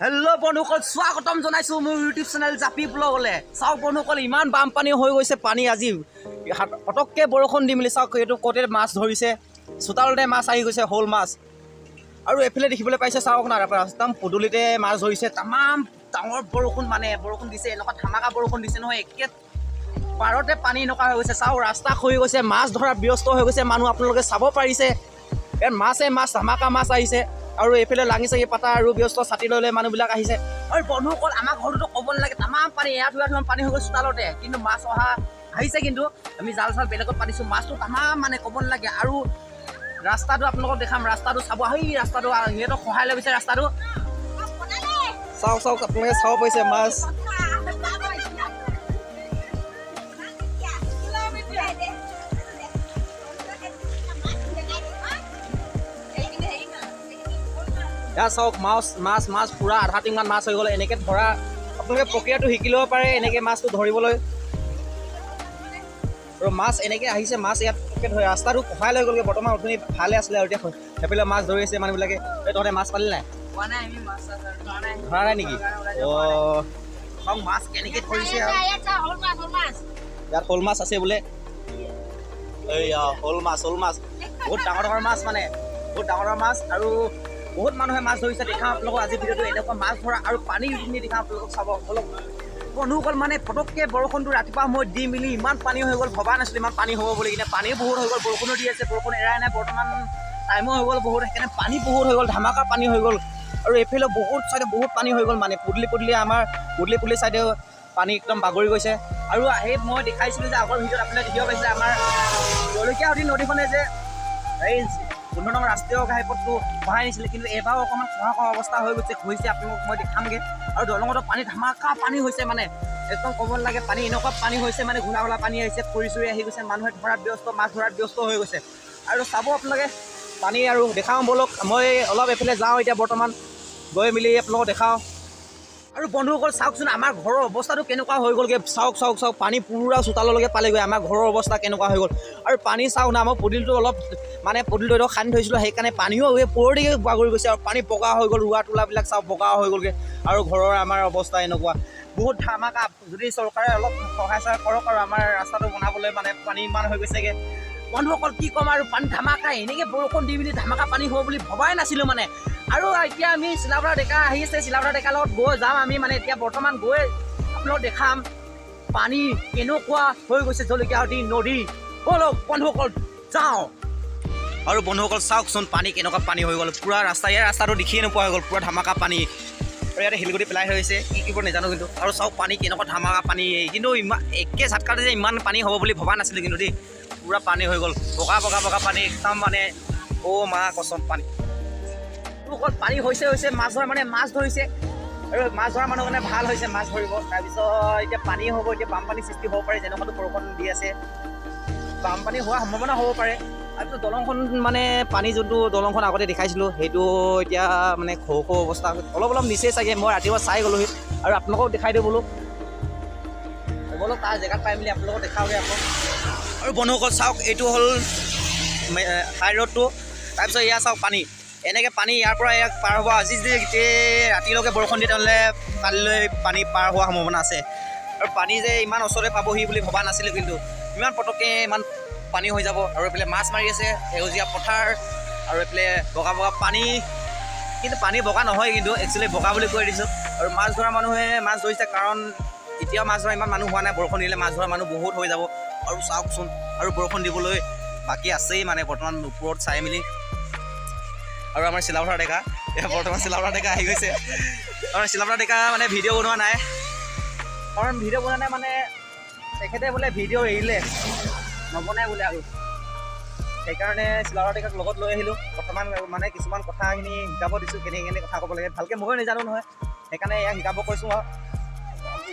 Hello' বন্ধুসকল, স্বাগতম জনাইছোঁ মোৰ ইউটিউব চেনেল জাপি ব্লগলৈ। চাওক বন্ধুসকল, ইমান বানপানী হৈ গৈছে। পানী আজি পটককৈ বৰষুণ দি মেলি চাওক, এইটো ক'তে মাছ ধৰিছে, চোতালতে মাছ আহি গৈছে, শ'ল মাছ। আৰু এইফালে দেখিবলৈ পাইছে, চাওক না, একদম পদূলিতে মাছ ধৰিছে। তামাম ডাঙৰ বৰষুণ, বৰষুণ দিছে, এনেকুৱা ধামাকা বৰষুণ দিছে নহয়, একে পাৰতে পানী এনেকুৱা হৈ গৈছে। চাওক, ৰাস্তা খহি গৈছে, মাছ ধৰাত ব্যস্ত হৈ গৈছে মানুহ। আপোনালোকে চাব পাৰিছে, ইয়াত মাছ ধামাকা মাছ আহিছে। আৰু এইফালে লাঙি চাঙি পাতা আৰু ব্যস্ত ছাতি লৈ লৈ মানুহবিলাক আহিছে। আৰু বন্ধুসকল, আমাৰ ঘৰটোতো ক'ব নালাগে, তামাম পানী, ইয়াত পানী হৈ গ'ল চোতালতে। কিন্তু মাছ আহিছে, কিন্তু আমি জাল বেলেগত পাতিছোঁ, মাছটো তামাম ক'ব নালাগে। আৰু ৰাস্তাটো আপোনালোকক দেখাম, ৰাস্তাটো চাব, সেই ৰাস্তাটো সিহঁতক সহায় লৈ গৈছে ৰাস্তাটো। চাওক আপোনালোকে চাব পাৰিছে মাছ। ইয়াত চাওক, মাছ পূৰা আধা টিংমান মাছ হৈ গ'ল। এনেকৈ ধৰা আপোনালোকে প্ৰক্ৰিয়াটো শিকি ল'ব পাৰে, এনেকৈ মাছটো ধৰিবলৈ। আৰু মাছ এনেকৈ আহিছে, মাছ ইয়াত ধৰে, ৰাস্তাটো সহায় লৈ গ'লগৈ। বৰ্তমান অথনি ভালে আছিলে, আৰু এতিয়া সেইফালে মাছ ধৰি আছে মানুহবিলাকে। তহঁতে মাছ পালি নাই? ধৰা নাই নেকি? অঁ, চাওক মাছ কেনেকৈ ধৰিছে। আৰু ইয়াত শ'ল মাছ আছে বোলে। এইয়া শ'ল মাছ বহুত ডাঙৰ মাছ, বহুত ডাঙৰ মাছ। আৰু বহুত মানুহে মাছ ধৰিছে, দেখাম আপোনালোকক আজি ভিডিঅ'টো। এনেকুৱা মাছ ধৰা আৰু পানী দেখাম আপোনালোকক, চাব অলপ। বন্ধুসকল, পটককৈ বৰষুণটো ৰাতিপুৱা সময়ত দি মেলি ইমান পানী হৈ গ'ল, ভবা নাছিলোঁ ইমান পানী হ'ব বুলি কিনে। পানী বহুত হৈ গ'ল, বৰষুণো দি আছে, বৰষুণ এৰাই নাই, বৰ্তমান টাইমো হৈ গ'ল বহুত, সেইকাৰণে পানী বহুত হৈ গ'ল, ধামাকা পানী হৈ গ'ল। আৰু এইফালে বহুত চাইডে বহুত পানী হৈ গ'ল, পদূলি আমাৰ পদূলি চাইডেও পানী একদম বাগৰি গৈছে। আৰু সেই মই দেখাইছিলোঁ যে আগৰ ভিডিঅ'ত আপোনালোকে দেখিব পাইছে, আমাৰ জলকীয়াহতী নদীখনে যে এই 15 নং ৰাষ্ট্ৰীয় ঘাইপথটো বহাই নিছিলে, কিন্তু এবাৰো অকণমান খহা অৱস্থা হৈ গৈছে আপোনালোকক মই দেখামগৈ। আৰু দলঙতো পানী ধামাকা পানী হৈছে, একদম ক'ব নালাগে, পানী এনেকুৱা পানী হৈছে, ঘোলা পানী আহিছে, খৰি চৰি আহি গৈছে, মানুহে ধৰাত ব্যস্ত, মাছ ধৰাত ব্যস্ত হৈ গৈছে। আৰু চাব আপোনালোকে পানী, আৰু দেখাওঁ ব'লক। মই অলপ এইফালে যাওঁ এতিয়া, বৰ্তমান গৈ মেলি আপোনালোকক দেখাওঁ। আৰু বন্ধুসকল চাওকচোন, আমাৰ ঘৰৰ অৱস্থাটো কেনেকুৱা হৈ গ'লগৈ। চাওক পানী পুৰা চোতাললৈকে পালেগৈ, আমাৰ ঘৰৰ অৱস্থা কেনেকুৱা হৈ গ'ল। আৰু পানী চাওক না, মই পদূলিটো অলপ পদূলিটো খান্দি থৈছিলোঁ, সেইকাৰণে পানীও পৰদিকে বাগৰি গৈছে। আৰু পানী বগা হৈ গ'ল, ৰোৱা তোলাবিলাক চাওক বগা হৈ গ'লগৈ। আৰু ঘৰৰ আমাৰ অৱস্থা এনেকুৱা বহুত ধামাকা। যদি চৰকাৰে অলপ সহায় কৰক, আৰু আমাৰ ৰাস্তাটো বনাবলৈ, পানী ইমান হৈ গৈছেগৈ। বন্ধুসকল কি ক'ম, আৰু পানী ধামাকা, এনেকৈ বৰষুণ দি মেলি ধামাকা পানী হ'ব বুলি ভবাই নাছিলোঁ আৰু এতিয়া আমি চিলাবৰা ডেকা আহি আছে, চিলাবৰা ডেকাৰ লগত গৈ যাম আমি, এতিয়া বৰ্তমান গৈ আপোনালোকক দেখাম পানী কেনেকুৱা হৈ গৈছে জলকীয়াহতী নদী। ব'লক বন্ধুসকল যাওঁ। আৰু বন্ধুসকল চাওকচোন, পানী কেনেকুৱা পানী হৈ গ'ল, পূৰা ইয়াৰ ৰাস্তাটো দেখিয়ে নোপোৱা হৈ গ'ল, পূৰা ধামাকা পানী। আৰু ইয়াতে শিলগুটি পেলাই হৈ হৈছে, কি কৰিব নাজানো কিন্তু। আৰু চাওক পানী কেনেকুৱা ধামাকা পানী, কিন্তু ইমান একে ঝাটকাতে যে ইমান পানী হ'ব বুলি ভবা নাছিলোঁ কিন্তু দেই। পূৰা পানী হৈ গ'ল, বগা পানী একদম, অ' মা কচম পানী। অকল পানী হৈছে, মাছ ধৰা মাছ ধৰিছে। আৰু মাছ ধৰা মানুহৰ কাৰণে ভাল হৈছে, মাছ ধৰিব। তাৰপিছত এতিয়া পানী হ'ব, এতিয়া বানপানী সৃষ্টি হ'ব পাৰে, যেনেকুৱাটো বৰষুণ দি আছে, বানপানী হোৱাৰ সম্ভাৱনা হ'ব পাৰে। তাৰপিছত দলংখন, পানী যোনটো দলংখন আগতে দেখাইছিলোঁ, সেইটো এতিয়া খৌ অৱস্থা, অলপ নিচেই চাগে। মই ৰাতিপুৱা চাই গ'লোহি, আৰু আপোনালোকক দেখাই দিওঁ বোলো। ব'লক তাৰ জেগাত পাই মেলি আপোনালোকক দেখাওঁগৈ আকৌ। আৰু বন্ধুসকল চাওক, এইটো হ'ল হাই ৰোডটো। তাৰপিছত এয়া চাওক পানী, এনেকৈ পানী ইয়াৰ পৰা ইয়াক পাৰ হ'ব। আজি যদি গোটেই ৰাতিলৈকে বৰষুণ দিয়ে, তেনেহ'লে কালিলৈ পানী পাৰ হোৱাৰ সম্ভাৱনা আছে। আৰু পানী যে ইমান ওচৰতে পাবহি বুলি ভবা নাছিলোঁ, কিন্তু ইমান পটককৈ ইমান পানী হৈ যাব। আৰু এইফালে মাছ মাৰি আছে, সেউজীয়া পথাৰ, আৰু এইফালে বগা পানী, কিন্তু পানী বগা নহয়, কিন্তু একচুৱেলি বগা বুলি কৈ দিছোঁ। আৰু মাছ ধৰা মানুহে মাছ ধৰিছে, কাৰণ এতিয়াও মাছ ধৰা ইমান মানুহ হোৱা নাই, বৰষুণ দিলে মাছ ধৰা মানুহ বহুত হৈ যাব। আৰু চাওকচোন, আৰু বৰষুণ দিবলৈ বাকী আছেই, বৰ্তমান ওপৰত চাই মেলি। আৰু আমাৰ চিলাবৰা ডেকা, বৰ্তমান চিলাবৰা ডেকা আহি গৈছে। আমাৰ চিলাবৰা ডেকা ভিডিঅ' বনোৱা নাই, কাৰণ তেখেতে বোলে ভিডিঅ' এৰিলে, নবনাই বোলে। আৰু সেইকাৰণে চিলাবৰা ডেকাক লগত লৈ আহিলোঁ। বৰ্তমান কিছুমান কথাখিনি শিকাব দিছোঁ, কেনেকৈ কথা ক'ব লাগে, ভালকৈ ময়ো নাজানো নহয়, সেইকাৰণে ইয়াক শিকাব কৈছোঁ। আৰু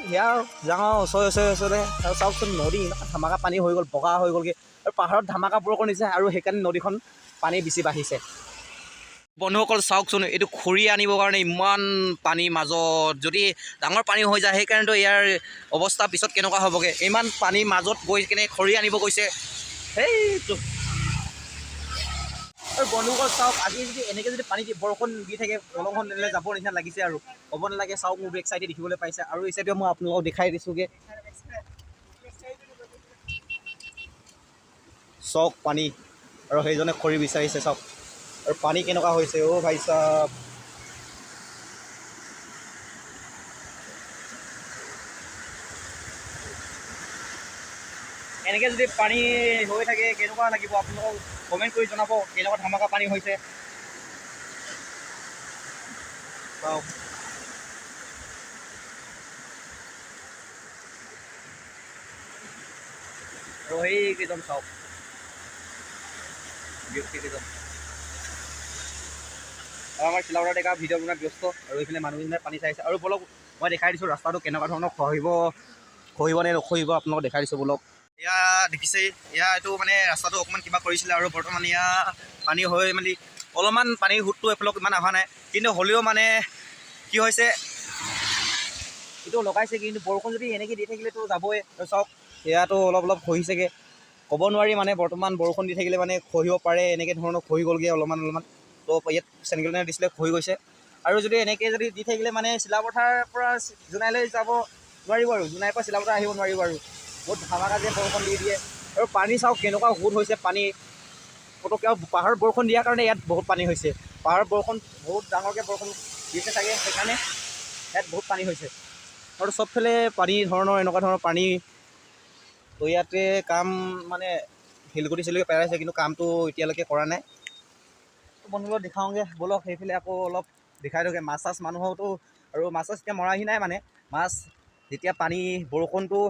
সেয়া যাওঁ ওচৰতে। আৰু চাওকচোন, নদী ধামাকা পানী হৈ গ'ল, বগা হৈ গ'লগৈ। আৰু পাহাৰত ধামাকা বৰষুণ দিছে, আৰু সেইকাৰণে নদীখন পানী বেছি বাঢ়িছে। বন্ধুসকল চাওকচোন, এইটো খৰি আনিবৰ কাৰণে ইমান পানীৰ মাজত, যদি ডাঙৰ পানী হৈ যায়, সেইকাৰণেতো ইয়াৰ অৱস্থা পিছত কেনেকুৱা হ'বগৈ। ইমান পানীৰ মাজত গৈ কিনে খৰি আনিব গৈছে, সেইটো আৰু বন্ধুসকল চাওক, আজি যদি এনেকৈ যদি পানী বৰষুণ দি থাকে দলংখন তেনেহ'লে যাব নিচিনা লাগিছে আৰু ক'ব নালাগে। চাওক মোৰ বেক চাইডে দেখিবলৈ পাইছে, আৰু এই চাইডে মই আপোনালোকক দেখাই দিছোঁগৈ। চাওক পানী, আৰু সেইজনে খৰি বিচাৰিছে চাওক, আৰু পানী কেনেকুৱা হৈছে অ' ভাই চাওক। এনেকৈ যদি পানী হৈ থাকে কেনেকুৱা লাগিব আপোনালোকক কমেণ্ট কৰি জনাব, কেনেকুৱা ধামাকা পানী হৈছে চাওক। আৰু সেইকেইজন চাওক ব্যক্তিকেইজন, আৰু আমাৰ চিলাউৰা ডেকা ভিডিঅ' বনোৱাত ব্যস্ত, আৰু এইফালে মানুহজনে পানী চাইছে। আৰু বলক মই দেখাই দিছোঁ ৰাস্তাটো কেনেকুৱা ধৰণৰ খহিব নে নখহিব আপোনালোকক দেখাই দিছোঁ বলক। এয়া দেখিছেই, এয়া এইটো মানে ৰাস্তাটো অকণমান কিবা কৰিছিলে, আৰু বৰ্তমান এয়া পানী হৈ মেলি অলপমান পানীৰ সোঁতটো এইফালক ইমান অহা নাই, কিন্তু হ'লেও মানে কি হৈছে এইটো লগাইছে, কিন্তু বৰষুণ যদি এনেকৈ দি থাকিলেতো যাবই। চাওক এয়াতো অলপ খহিছেগৈ, ক'ব নোৱাৰি মানে বৰ্তমান বৰষুণ দি থাকিলে মানে খহিব পাৰে, এনেকৈ ধৰণৰ খহি গ'লগৈ অলপমান। তো ইয়াত চেনিকেলনে দিছিলে খহি গৈছে, আৰু যদি এনেকৈ যদি দি থাকিলে মানে চিলাপথাৰৰ পৰা জোনাইলৈ যাব নোৱাৰিব, আৰু জোনাইৰ পৰা চিলাপথাৰ আহিব নোৱাৰিব, আৰু বহুত ধামাকা যে বৰষুণ দি দিয়ে। আৰু পানী চাওক কেনেকুৱা সোঁত হৈছে পানী পটককৈ, আৰু পাহাৰত বৰষুণ দিয়াৰ কাৰণে ইয়াত বহুত পানী হৈছে। পাহাৰত বৰষুণ বহুত ডাঙৰকৈ বৰষুণ দিছে চাগে, সেইকাৰণে ইয়াত বহুত পানী হৈছে, আৰু চবফালে পানী ধৰণৰ এনেকুৱা ধৰণৰ পানী। তো ইয়াতে কাম মানে শিলগুটি চিলগুটি পেলাইছে, কিন্তু কামটো এতিয়ালৈকে কৰা নাই। বন্ধুবোৰক দেখাওঁগৈ বলক, সেইফালে আকৌ অলপ দেখাই দিওঁগৈ। মাছ চাছ মানুহতো, আৰু মাছ চাছ এতিয়া মৰাহি নাই, মানে মাছ যেতিয়া পানী বৰষুণটো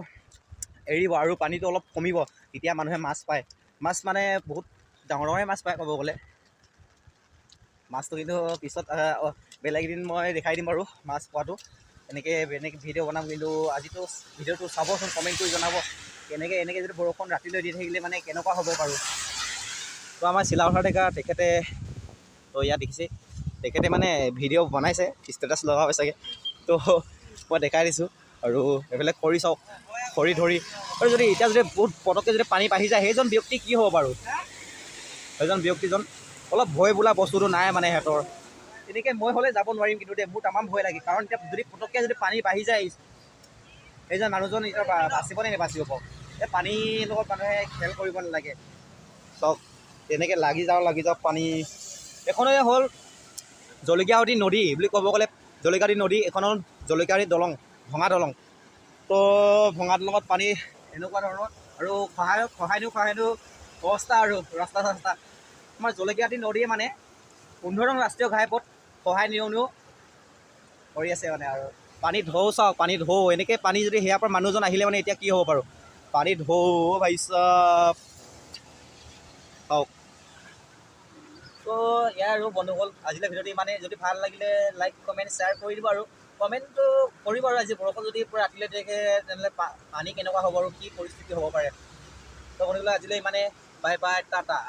এৰিব আৰু পানীটো অলপ কমিব তেতিয়া মানুহে মাছ পায়। মাছ মানে বহুত ডাঙৰ ডাঙৰে মাছ পায় ক'ব গ'লে। মাছটো কিন্তু পিছত বেলেগ এদিন মই দেখাই দিম বাৰু মাছ পোৱাটো, এনেকৈ ভিডিঅ' বনাম। কিন্তু আজিতো ভিডিঅ'টো চাবচোন, কমেণ্ট কৰি জনাব এনেকৈ যদি বৰষুণ ৰাতিলৈ দি থাকিলে মানে কেনেকুৱা হ'ব বাৰু। তো আমাৰ চিলাউথাৰ ডেকা তেখেতে, তো ইয়াত দেখিছে তেখেতে মানে ভিডিঅ' বনাইছে, ষ্টেটাছ লগাব চাগে, তো মই দেখাই দিছোঁ। আৰু এইফালে খৰি চাওক, খৰি ধৰি, আৰু যদি এতিয়া যদি বহুত পটককৈ যদি পানী বাঢ়ি যায়, সেইজন ব্যক্তি কি হ'ব বাৰু। সেইজন ব্যক্তিজন অলপ ভয় বোলা বস্তুটো নাই মানে সিহঁতৰ। তেনেকৈ মই হ'লে যাব নোৱাৰিম, কিন্তু দেই মোৰ তামাম ভয় লাগে, কাৰণ এতিয়া যদি পটককৈ যদি পানী বাঢ়ি যায়, সেইজন মানুহজন এতিয়া বাচিব নে নেবাচিব কওক। এই পানীৰ লগত মানুহে খেল কৰিব নালাগে। চাওক তেনেকৈ লাগি যাওক পানী। এখনে হ'ল জলকীয়াৱতী নদী বুলি ক'ব গ'লে, জলকীয়াৱতী নদী, এখনৰ জলকীয়াৱতী দলং, ভঙা দলং। তো ভঙা দলঙত পানী এনেকুৱা ধৰণৰ, আৰু খহাই দিওঁ অৱস্থা, আৰু ৰাস্তা চাস্তা। আমাৰ জলকীয়াৱতী নদীয়ে মানে 15 নং ৰাষ্ট্ৰীয় ঘাইপথ খহাই নিওঁ কৰি আছে মানে। আৰু পানী ঢৌ চাওক, পানী ঢৌ, এনেকৈ পানী যদি সেয়াৰ পৰা মানুহজন আহিলে মানে এতিয়া কি হ'ব বাৰু। পানী ঢৌ ভাই চাওক, চাওক। তো ইয়াৰ আৰু বন্ধুসকল আজিলৈ ভিডিঅ'টো ইমানে। যদি ভাল লাগিলে লাইক কমেণ্ট শ্বেয়াৰ কৰি দিব, আৰু কমেণ্টটো কৰিব। আৰু আজি বৰষুণ যদি পূৰা ৰাতিলৈ দেখে তেনেহ'লে পানী কেনেকুৱা হ'ব আৰু কি পৰিস্থিতি হ'ব পাৰে। তো বন্ধুসকল আজিলৈ ইমানে, বাই বাই, টাটা।